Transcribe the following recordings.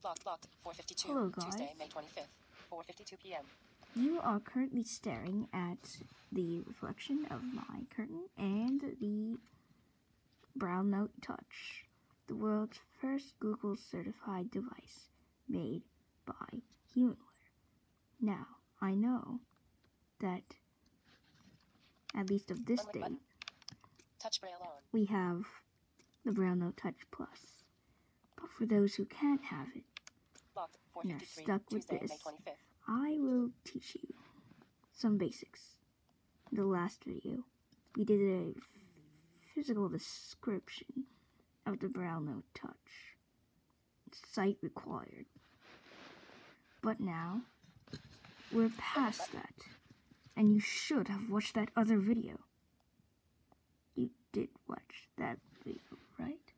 Hello guys, Tuesday, May 25th, 4:52 p.m. You are currently staring at the reflection of my curtain and the BrailleNote Touch, the world's first Google certified device made by humanware. Now, I know that, at least of this date, Touch Braille on. we have the BrailleNote Touch Plus. But for those who can't have it, Locked, and are 4:53, stuck with Tuesday, this, May 25th. I will teach you some basics. In the last video, we did a physical description of the BrailleNote Touch. Sight required. But now, we're past that, and you should have watched that other video. You did watch that video, right?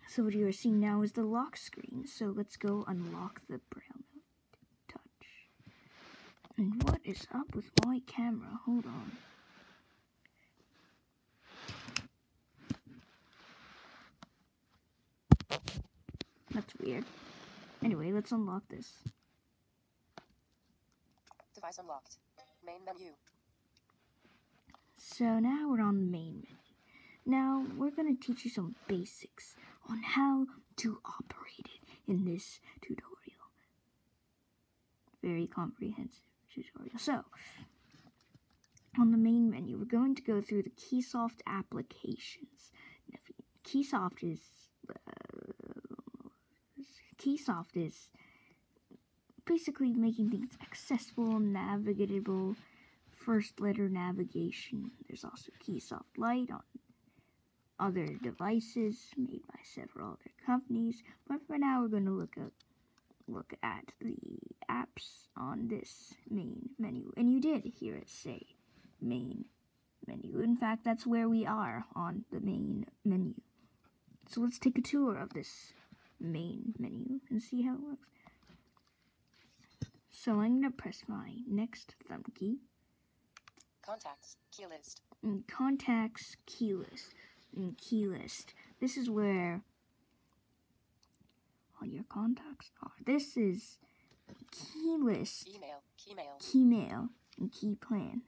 So what you are seeing now is the lock screen, so let's go unlock the BrailleNote Touch. And what is up with my camera? Hold on. That's weird. Anyway, let's unlock this. Device unlocked. Main menu. So now we're on the main menu. Now we're going to teach you some basics on how to operate it in this tutorial. Very comprehensive tutorial. So, on the main menu, we're going to go through the KeySoft applications. KeySoft is basically making things accessible, navigatable, first letter navigation. There's also KeySoft Lite on other devices made by several other companies, but for now we're going to look at the apps on this main menu. And you did hear it say main menu. In fact, that's where we are on the main menu. So let's take a tour of this main menu and see how it works. So I'm going to press my next thumb key. Contacts, key list. And contacts, key list. And key list. This is where all your contacts are. This is key list, Email, keymail, keymail, and key plan.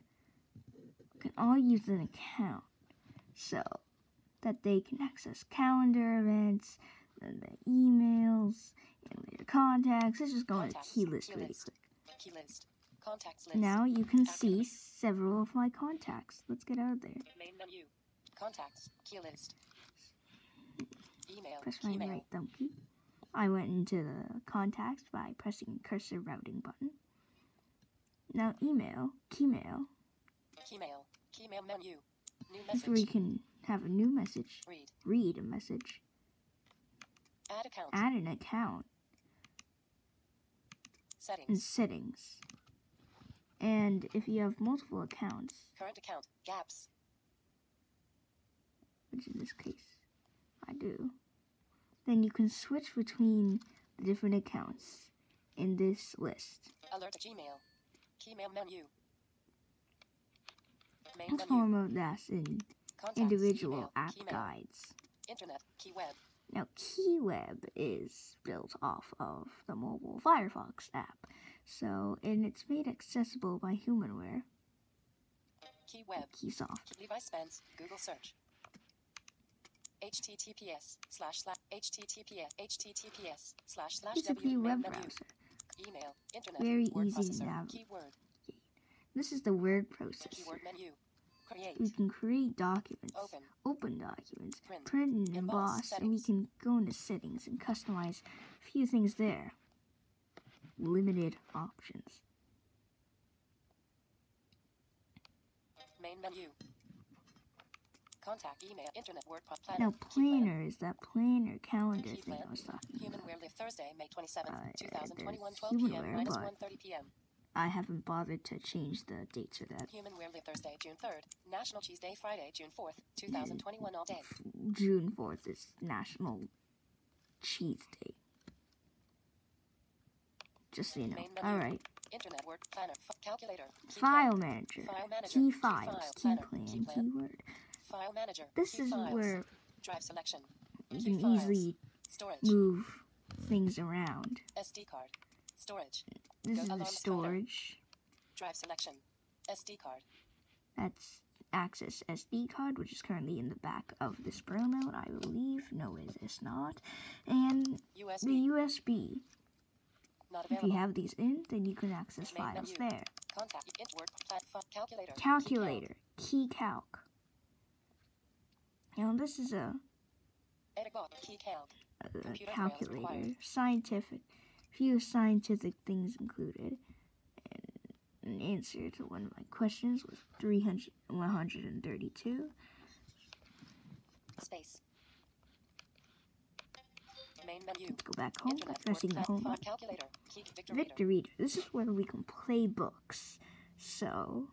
Can all use an account so that they can access calendar events, and the emails, and their contacts. Let's just go into key list really quick. Key list. Contacts list. Now you can see several of my contacts. Let's get out of there. Main menu. Contacts, key list. Email, Press my keymail. right thumb key. I went into the contacts by pressing the cursor routing button. Now email, keymail. Keymail, keymail menu. New That's where you message. can have a new message. Read A message. Add account. Add an account. Settings. And settings. And if you have multiple accounts, Current account. Gaps. which in this case I do, then you can switch between the different accounts in this list. Alert Gmail. Keymail menu. Main Let's menu. form of that in Contacts, individual email, app keymail. guides. Internet. Keyweb. Now, KeyWeb is built off of the mobile Firefox app, and it's made accessible by humanware. Keyweb. KeySoft. Levi Spence. Google search. https/https//www Basically, a web menu. browser. Email. Internet. Very Word easy to processor. navigate. Keyword. This is the word processor. Keyword menu. Create. We can create documents, open documents, print and emboss, and we can go into settings and customize a few things there. Limited options. Main menu. Contact, email, internet, word, planner. Now, planner is that planner calendar thing I was talking about. Humanware Live Thursday, May 27th, 2021, there's 12 p.m. Humanware, minus but 1:30 p.m. I haven't bothered to change the dates for that. Humanware Live Thursday, June 3rd. National Cheese Day, Friday, June 4th, 2021, all day. June 4th is National Cheese Day. Just so you know. Main menu. Alright. Internet, word, planner, calculator. Key File plan. manager. File manager. Key Key files. file, Key planner, plan. key plan. Keyword. File manager. This key is files. where Drive selection. you Key can files. easily Storage. move things around. SD card. Storage. This is the alarm storage. Drive selection. SD card. That's access SD card, which is currently in the back of this BrailleNote, I believe. No, it is not. And USB. the USB. Not If available. you have these in, then you can access Main files menu. there. Contact. Word. Platform. Calculator. Calculator. Key calc. Now this is a Edit bot. Key calc. Computer Braille is calculator. required. Scientific. Few scientific things included. And an answer to one of my questions was 132. Space. Main menu. Let's go back home. Internet. Pressing the home button. Calculator. Key Victor Victor Reader. This is where we can play books. So,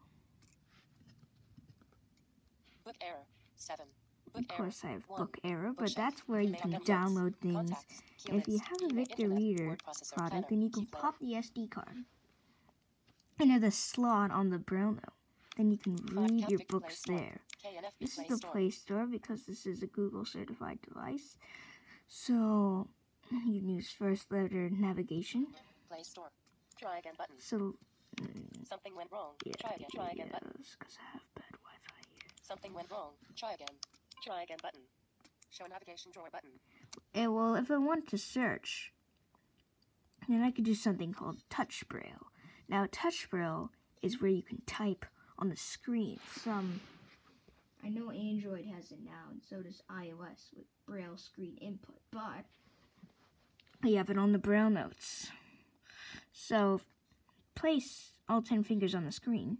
Book error. 7. Book of course, I have one. book error, but Bookshelf. that's where you can Main download things. Contacts. Key And if you list. have a Email, Victor Internet, Reader word processor, product, planner, then you can key player. pop the SD card into the slot on the BrailleNote. Then you can read your Play books Store. there. KNF This Play is the Store. Play Store because this is a Google certified device. So you can use first letter navigation. Play Store. Try again button. So Something went wrong. yeah, Try again button. because I have bad Wi-Fi here. Something went wrong. Try again. Try again button. Show navigation drawer button. Well, if I want to search, then I could do something called Touch Braille. Now, Touch Braille is where you can type on the screen. I know Android has it now, and so does iOS with Braille screen input, but we have it on the BrailleNotes. So, place all 10 fingers on the screen,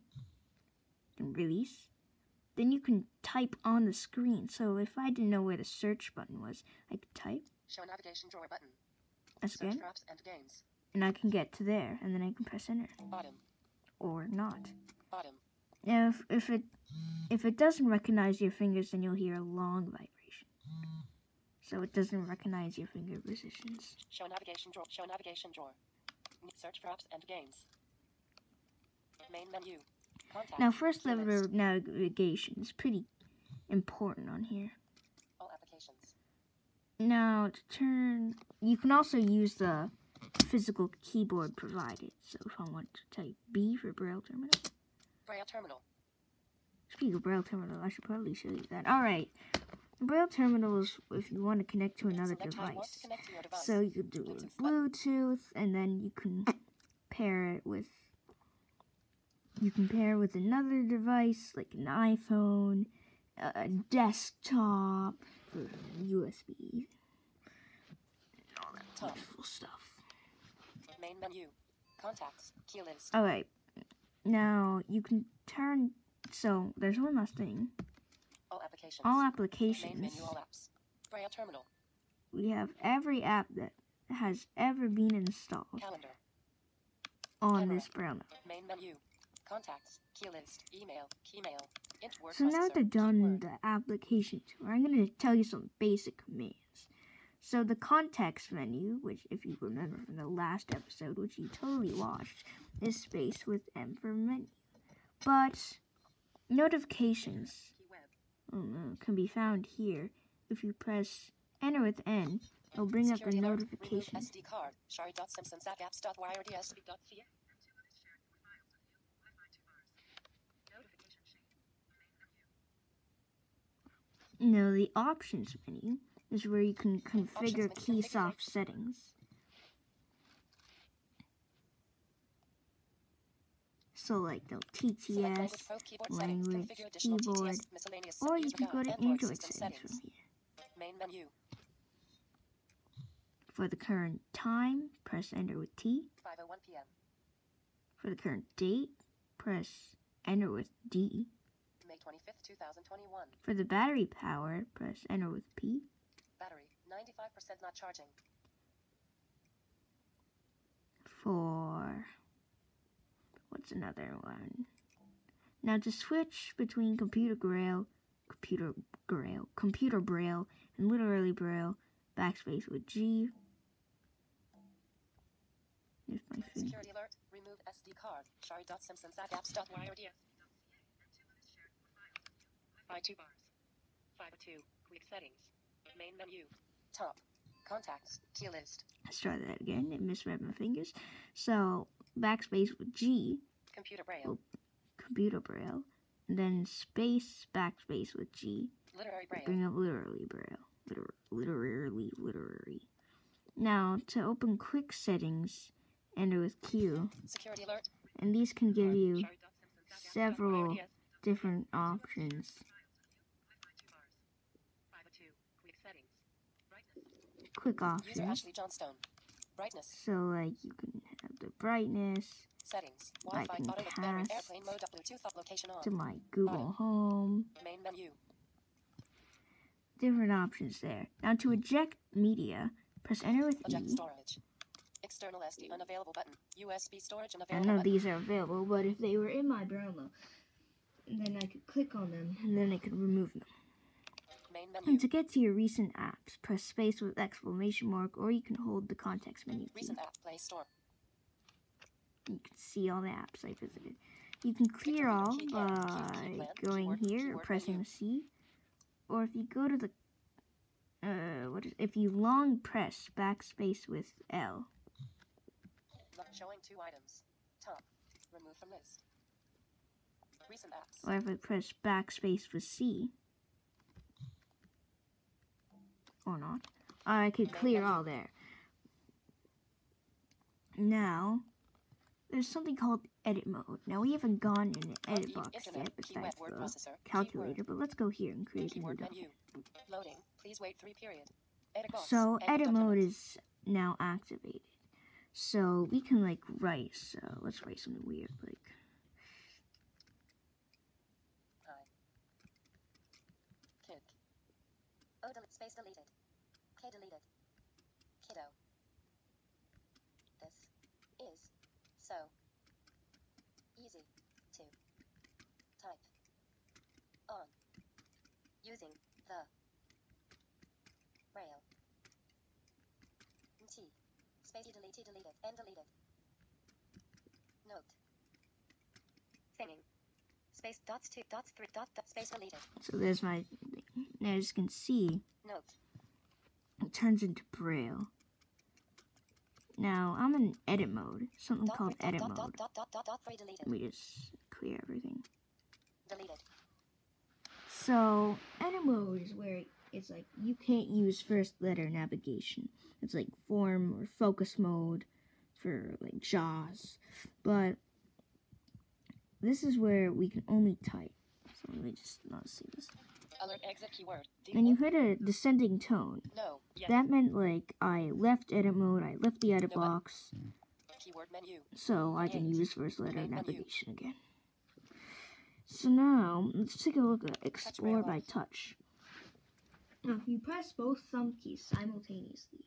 and release. Then you can type on the screen. So if I didn't know where the search button was, I could type. Show navigation drawer button. That's Search good. for apps and games. And I can get to there, and then I can press enter. Bottom. Or not. Bottom. Now, if it doesn't recognize your fingers, then you'll hear a long vibration. So it doesn't recognize your finger positions. Show navigation drawer. Show navigation drawer. Search for apps and games. Main menu. Contact. Now, first Key level list. navigation is pretty important on here. All applications. Now, to turn, you can also use the physical keyboard provided. So if I want to type B for Braille Terminal. Braille terminal. Speaking of Braille Terminal, I should probably show you that. Alright, Braille Terminal is if you want to connect to another Select how you want to device. connect to your device. So you could do it with Bluetooth, and then you can pair it with another device, like an iPhone, a desktop, for USB, all that Top. beautiful stuff. Main menu. Contacts. Key list. Alright, now you can turn, so there's one last thing. All applications. All Main applications, menu. All apps. Braille terminal. we have every app that has ever been installed Calendar. on Camera. this BrailleNote. Main menu. Contacts. Key list. Email. Keymail. Int word So now processor, they're done keyword. the application tour, I'm going to tell you some basic commands. So the context menu, which if you remember from the last episode, which you totally watched, is spaced with M for menu. But notifications Keyweb. can be found here. If you press enter with N, it'll bring up the Security alert. notification. Remove SD card. Shari.simpsons@apps.wired.dsb.ca. Now the options menu is where you can configure Options menu, KeySoft settings. So like the Select TTS, language pro keyboard settings. language, Configure additional keyboard, TTS miscellaneous or you use can without go to Android Android system settings settings. from here. Main menu. For the current time, press enter with T. 5:01 p.m. For the current date, press enter with D. May 25th, 2021. For the battery power, press enter with P. Battery 95% not charging. For what's another one? Now to switch between computer braille, and literally braille, backspace with G. Here's my finger. Security alert. Remove SD card. Shari.simpsons@apps.wired.dsb.ca. By 2 bars. 502. Quick settings. Main menu. Top. Contacts. Key list. Let's try that again. It misread my fingers. So backspace with G. Computer braille. Oh, computer braille. And then space backspace with G. Literary braille. Bring up literally braille. Literary. Now to open quick settings, enter with Q. Security alert. And these can give you several different options. Quick User options. Ashley Johnstone. Brightness. So like you can have the brightness Settings. I Wi-Fi. can Auto battery. cast Airplane mode. Bluetooth off. Location on. to my Google Home. Main menu. Different options there. Now to eject media, press enter with Eject E. storage. External SD unavailable button. USB storage And unavailable none of button. these are available, but if they were in my BrailleNote, then I could click on them and then I could remove them. Main And menu. to get to your recent apps, press space with exclamation mark, or you can hold the context menu key. Recent app. Play store. You can see all the apps I visited. You can clear all by going here or pressing C, or if you go to the if you long press backspace with L. Showing 2 items. Top. Remove from list. Recent apps. Or if I press backspace with C, or not, I could clear all there. Now, there's something called edit mode. Now, we haven't gone in the edit box Internet. yet besides Keyword word processor. the calculator, but let's go here and create a new Keyword document. menu. Loading. Please wait 3 period. Edit box. So, edit document. mode is now activated. So, we can, like, write. So, let's write something weird, like... Hi. Kid. O space deleted. K deleted. Kiddo. This is so easy to type on using the Braille. T. Space deleted, and deleted. Note. Thinning. Space dots 2 dots 3 dot space deleted. So, there's my... Now, as you can see, Note. it turns into Braille. Now, I'm in edit mode. Something Dot called three, edit dot, mode. dot 3 deleted. Let me just clear everything. Deleted. So, edit mode is where it's like you can't use first letter navigation. It's like form or focus mode for like JAWS. But this is where we can only type. So let me just not see this. Alert exit keyword. And you heard a descending tone. No. Yes. That meant like I left edit mode, I left the edit No, box, Keyword menu. so I can Yes. use first letter Main menu. navigation again. So now, let's take a look at Explore Braille by off. Touch. Now, if you press both thumb keys simultaneously,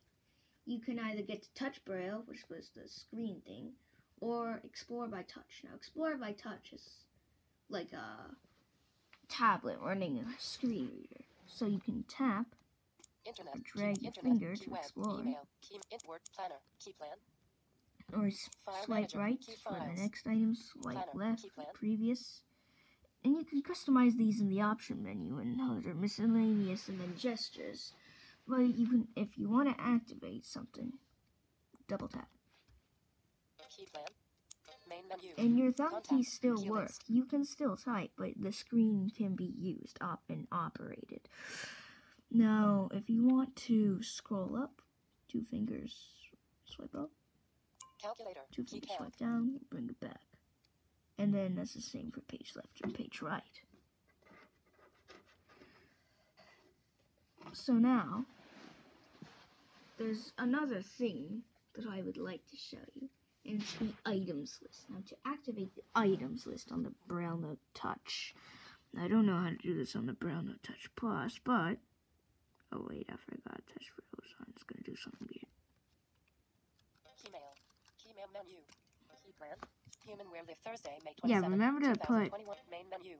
you can either get to Touch Braille, which was the screen thing, or Explore by Touch. Now, Explore by Touch is like a tablet running a screen reader. So you can tap Internet. or drag your Internet. finger Key to web. explore, Email. Key word planner. Key plan. or File swipe manager. right Key for the files. next item, swipe Planner. left Key for plan. previous. And you can customize these in the option menu and under miscellaneous and then gestures. But you can, if you want to activate something, double tap. Key plan. Main menu. And your thumb Contact. keys still Key work. list. You can still type, but the screen can be used and operated. Now, if you want to scroll up, 2 fingers swipe up, Calculator. 2 Key fingers count. swipe down, bring it back. And then that's the same for page left and page right. So now, there's another thing that I would like to show you, and it's the items list. Now, to activate the items list on the BrailleNote Touch, I don't know how to do this on the BrailleNote Touch Plus, but, oh wait, I forgot Touch Braille, so I'm just going to do something weird. Keymail. Keymail menu. Key plan. Human Wear Live Thursday, May 27th, Yeah, remember to put 2021. Main menu.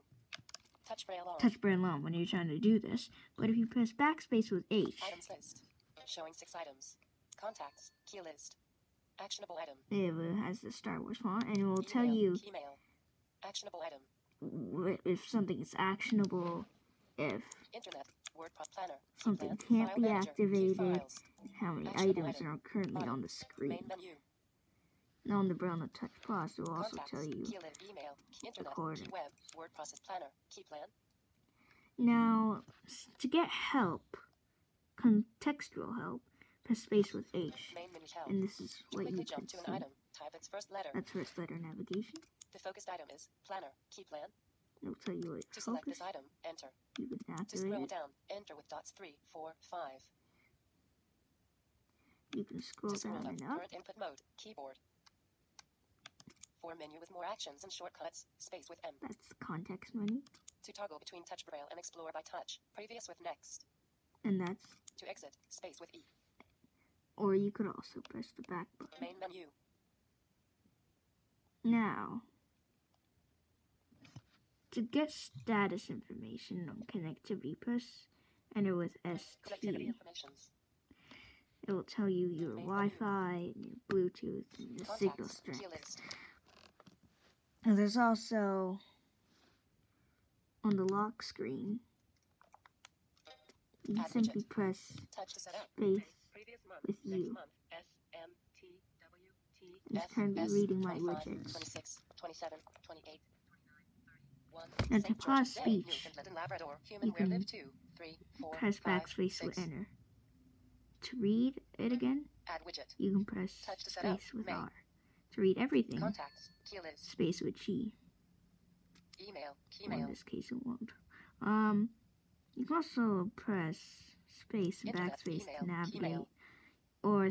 Touch Braille on. Touch Braille on when you're trying to do this, but if you press backspace with H, Items list. Showing 6 items. Contacts. Key list. Actionable item. it has the Star Wars font, and it will tell Email. you Keymail. Actionable item. if something is actionable, if Internet. Word planner. Something Plan, can't file be manager, key activated, files. how many Actionable items item. are currently Button. on the screen. Main menu. Now on the BrailleNote Touch Plus, it will also Contacts. tell you Key lib, email. Key internet. recording. Key web. Word process planner. Key plan. Now, to get help, contextual help, press space with H, Main menu help. and this is what Quickly you jump can to see. an item. Type its first letter. That's first letter navigation. The focused item is planner. Key plan. It will tell you what To it's select focused. this item, enter. You can To activate scroll it. down, enter with dots 3, 4, 5. You can scroll To scroll down up, and up. current input mode, keyboard. For menu with more actions and shortcuts, space with M. That's the context menu. To toggle between touch braille and explore by touch, previous with next. And that's, To exit, space with E. or you could also press the back button. Main menu. Now, to get status information on connectivity, press enter with Connectivity ST. informations. It will tell you your Main Wi-Fi, and your Bluetooth, and your signal Contacts, strength. key list. And there's also, on the lock screen, you can Add simply widget. press Touch to set up. space Previous month, with next you. month, SMTWT. It's currently reading my widgets. 26, 27, 28. 1. And to St. pause George's Day, speech, Newfoundland and Labrador. Human you where can live 2, 3, 4, press 5, backspace 6. with enter. To read it again, Add widget. you can press Touch to set up. space with Main. R. To read everything, Contacts, key list. space with G. Email, Or in keymail. this case, it won't. You can also press space and Internet, backspace to email, navigate, keymail. or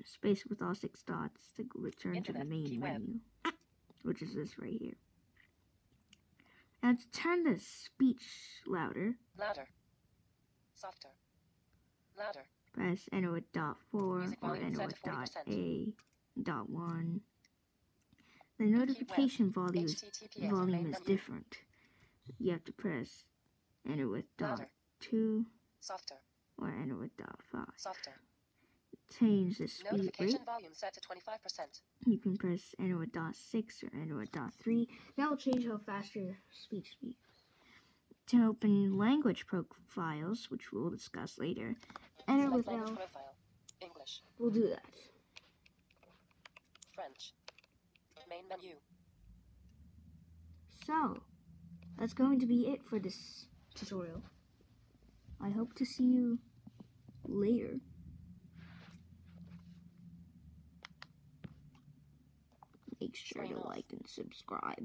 space with all 6 dots to return to Internet, the main key web. menu, which is this right here. Now to turn the speech louder, Louder. Softer. Louder. press enter with dot 4 Music or volume enter set with to dot 40%. A, dot 1. The notification volume is HTTPS main menu. different. You have to press enter with dot Louder. 2 Softer. or enter with dot 5. Softer. Change the speed Notification rate. volume set to 25%. You can press enter with dot 6 or enter with dot 3. That will change how fast your speech speaks. To open language profiles, which we'll discuss later, enter Select with language L. profile. English. We'll do that. French. Main menu. So, that's going to be it for this tutorial. I hope to see you later. Make sure to like and subscribe.